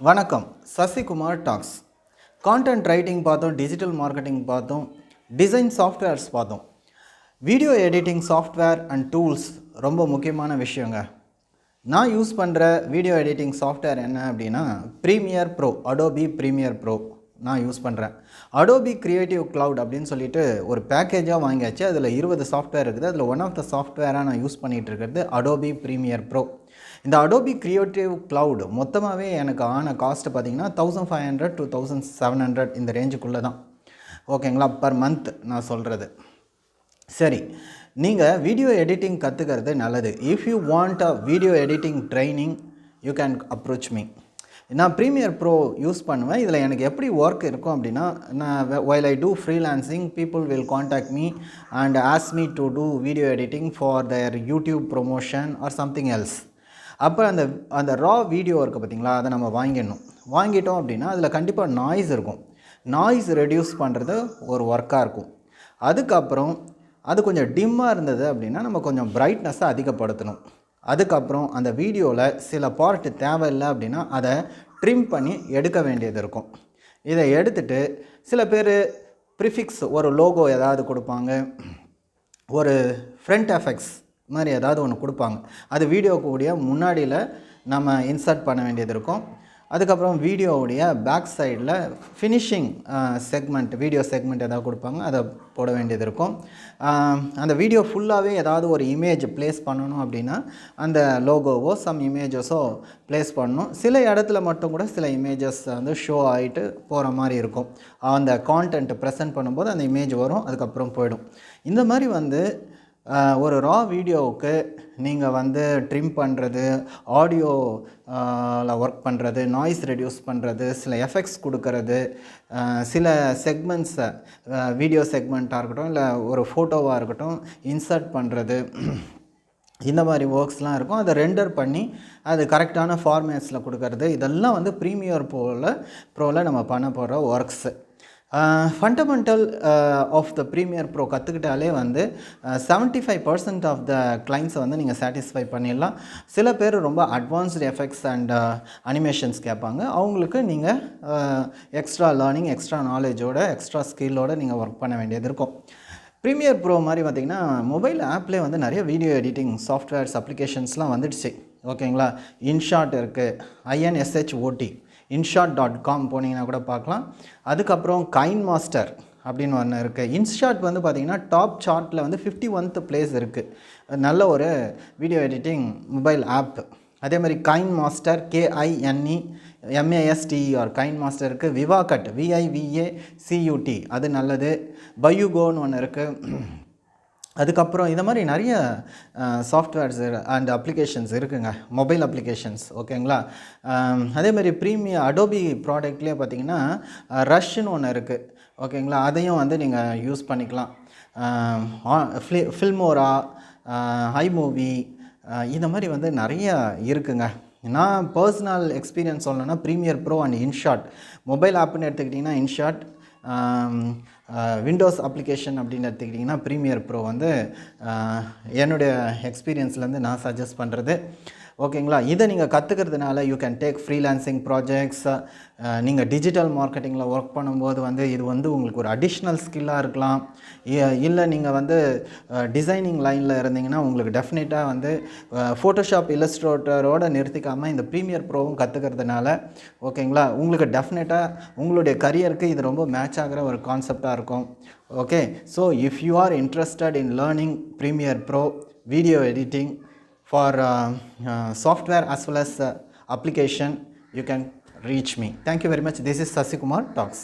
வணக்கம். Sasikumar tax. Content writing பார்த்தோம், digital marketing பார்த்தோம், டிசைன் சாஃப்ட்வேர்ஸ் பார்த்தோம். Video editing software and tools ரொம்ப முக்கியமான விஷயங்க. நான் யூஸ் பண்ணுற வீடியோ எடிட்டிங் சாஃப்ட்வேர் என்ன அப்படின்னா Premiere Pro, Adobe Premiere Pro நான் யூஸ் பண்ணுறேன். அடோபி கிரியேட்டிவ் க்ளவுட் அப்படின்னு சொல்லிட்டு ஒரு பேக்கேஜாக வாங்கியாச்சு. அதில் 20 சாஃப்ட்வேர் இருக்குது. அதில் ஒன் ஆஃப் த சாஃப்ட்வேராக நான் யூஸ் பண்ணிகிட்டு இருக்கிறது அடோபி ப்ரீமியர் ப்ரோ. இந்த அடோபி கிரியேட்டிவ் க்ளவுட் மொத்தமாகவே எனக்கு ஆன காஸ்ட்டு பார்த்திங்கன்னா 1500 to 1700 இந்த ரேஞ்சுக்குள்ளே தான். ஓகேங்களா, பர் மந்த் நான் சொல்கிறது. சரி, நீங்கள் வீடியோ எடிட்டிங் கற்றுக்கிறது நல்லது. If you want a video editing training you can approach me. நான் ப்ரீமியர் ப்ரோ யூஸ் பண்ணுவேன். இதில் எனக்கு எப்படி ஒர்க் இருக்கும் அப்படின்னா, நான் while I do freelancing, people will contact me and ask me to do video editing for their YouTube promotion or something else. அப்போ அந்த ரா வீடியோ இருக்குது பார்த்திங்களா, அதை நம்ம வாங்கிட்டோம் அப்படின்னா அதில் கண்டிப்பாக நாய்ஸ் இருக்கும். நாய்ஸ் ரெடியூஸ் பண்ணுறது ஒரு ஒர்க்காக இருக்கும். அதுக்கப்புறம் அது கொஞ்சம் டிம்மாக இருந்தது அப்படின்னா நம்ம கொஞ்சம் பிரைட்னஸை அதிகப்படுத்தணும். அதுக்கப்புறம் அந்த வீடியோவில் சில பார்ட் தேவையில்லை அப்படின்னா அதை ட்ரிம் பண்ணி எடுக்க வேண்டியது இருக்கும். இதை எடுத்துகிட்டு சில பேர் ப்ரிஃபிக்ஸ் ஒரு லோகோ ஏதாவது கொடுப்பாங்க, ஒரு ஃப்ரண்ட் எஃபெக்ட்ஸ் மாதிரி ஏதாவது ஒன்று கொடுப்பாங்க. அது வீடியோக்குடைய முன்னாடியில் நம்ம இன்சர்ட் பண்ண வேண்டியது இருக்கும். அதுக்கப்புறம் வீடியோவுடைய பேக் சைடில் ஃபினிஷிங் செக்மெண்ட், வீடியோ செக்மெண்ட் ஏதாவது கொடுப்பாங்க, அதை போட வேண்டியது இருக்கும். அந்த வீடியோ ஃபுல்லாகவே ஏதாவது ஒரு இமேஜ் ப்ளேஸ் பண்ணணும் அப்படின்னா அந்த லோகோவோ சம் இமேஜஸோ ப்ளேஸ் பண்ணணும். சில இடத்துல மட்டும் கூட சில இமேஜஸ் வந்து ஷோ ஆகிட்டு போகிற மாதிரி இருக்கும். அந்த கான்டென்ட் ப்ரெசென்ட் பண்ணும்போது அந்த இமேஜ் வரும், அதுக்கப்புறம் போயிடும். இந்த மாதிரி வந்து ஒரு ரா வீடியோவுக்கு நீங்கள் வந்து ட்ரிம் பண்ணுறது, ஆடியோவில் ஒர்க் பண்ணுறது, நாய்ஸ் ரெடியூஸ் பண்ணுறது, சில எஃபெக்ட்ஸ் கொடுக்கறது, சில செக்மெண்ட்ஸை வீடியோ செக்மெண்ட்டாக இருக்கட்டும் இல்லை ஒரு ஃபோட்டோவாக இருக்கட்டும் இன்சர்ட் பண்ணுறது, இந்த மாதிரி ஒர்க்ஸ்லாம் இருக்கும். அதை ரெண்டர் பண்ணி அது கரெக்டான ஃபார்மேட்ஸில் கொடுக்கறது, இதெல்லாம் வந்து ப்ரீமியர் ப்ரோவில் நம்ம பண்ண போகிற works. Fundamental of the premier pro கற்றுக்கிட்டாலே வந்து 75% ஆஃப் த கிளைண்ட்ஸை வந்து நீங்கள் சாட்டிஸ்ஃபை பண்ணிடலாம். சில பேர் ரொம்ப அட்வான்ஸ்டு எஃபெக்ட்ஸ் அண்ட் அனிமேஷன்ஸ் கேட்பாங்க. அவங்களுக்கு நீங்கள் எக்ஸ்ட்ரா லேர்னிங், எக்ஸ்ட்ரா நாலேஜோட, எக்ஸ்ட்ரா ஸ்கில்லோடு நீங்கள் ஒர்க் பண்ண வேண்டியது இருக்கும். ப்ரீமியர் ப்ரோ மாதிரி பார்த்திங்கன்னா மொபைல் ஆப்லேயே வந்து நிறைய வீடியோ எடிட்டிங் சாஃப்ட்வேர்ஸ் அப்ளிகேஷன்ஸ்லாம் வந்துடுச்சு. ஓகேங்களா, InShot இருக்குது, InShot InShot.com போனீங்கன்னா கூட பார்க்கலாம். அதுக்கப்புறம் KineMaster அப்படின்னு ஒன்று இருக்குது. InShot வந்து பார்த்திங்கன்னா டாப் சார்ட்டில் வந்து 51th பிளேஸ் இருக்குது. நல்ல ஒரு வீடியோ எடிட்டிங் மொபைல் ஆப். அதே மாதிரி KineMaster KineMaster KineMaster இருக்குது. VivaCut VivaCut அது நல்லது. பயுகோன்னு ஒன்று இருக்குது. அதுக்கப்புறம் இந்த மாதிரி நிறைய சாஃப்ட்வேர்ஸ் அண்ட் அப்ளிகேஷன்ஸ் இருக்குங்க, மொபைல் அப்ளிகேஷன்ஸ். ஓகேங்களா, அதேமாதிரி அடோபி ப்ராடக்ட்லேயே பார்த்திங்கன்னா ரஷ்ன்னு ஒன்று இருக்குது. ஓகேங்களா, அதையும் வந்து நீங்கள் யூஸ் பண்ணிக்கலாம். ஃபில்மோரா, ஐமூவி, இந்த மாதிரி வந்து நிறைய இருக்குங்க. நான் பர்சனல் எக்ஸ்பீரியன்ஸ் சொல்லணுன்னா premier pro and InShot. Mobile ஆப்புன்னு எடுத்துக்கிட்டிங்கன்னா InShot, விண்டோஸ் அப்ளிகேஷன் அப்படின்னு எடுத்துக்கிட்டிங்கன்னா ப்ரீமியர் ப்ரோ வந்து என்னுடைய எக்ஸ்பீரியன்ஸ்லேருந்து நான் சஜஸ்ட் பண்ணுறது. ஓகேங்களா, இதை நீங்கள் கற்றுக்கிறதுனால you can take freelancing projects. நீங்கள் டிஜிட்டல் மார்க்கெட்டிங்கில் ஒர்க் பண்ணும்போது வந்து இது வந்து உங்களுக்கு ஒரு அடிஷ்னல் ஸ்கில்லாக இருக்கலாம். இல்லை நீங்கள் வந்து டிசைனிங் லைனில் இருந்தீங்கன்னா உங்களுக்கு டெஃபினட்டாக வந்து ஃபோட்டோஷாப், இல்லஸ்ட்ரேட்டரோடு நிறுத்திக்காமல் இந்த ப்ரீமியர் ப்ரோவும் கற்றுக்கிறதுனால ஓகேங்களா உங்களுக்கு டெஃபினட்டாக உங்களுடைய கரியருக்கு இது ரொம்ப மேட்ச் ஆகிற ஒரு கான்செப்டாக இருக்கும். Okay, so if you are interested in learning Premiere Pro video editing for software as well as application, you can reach me. Thank you very much. This is Sasikumar Talks.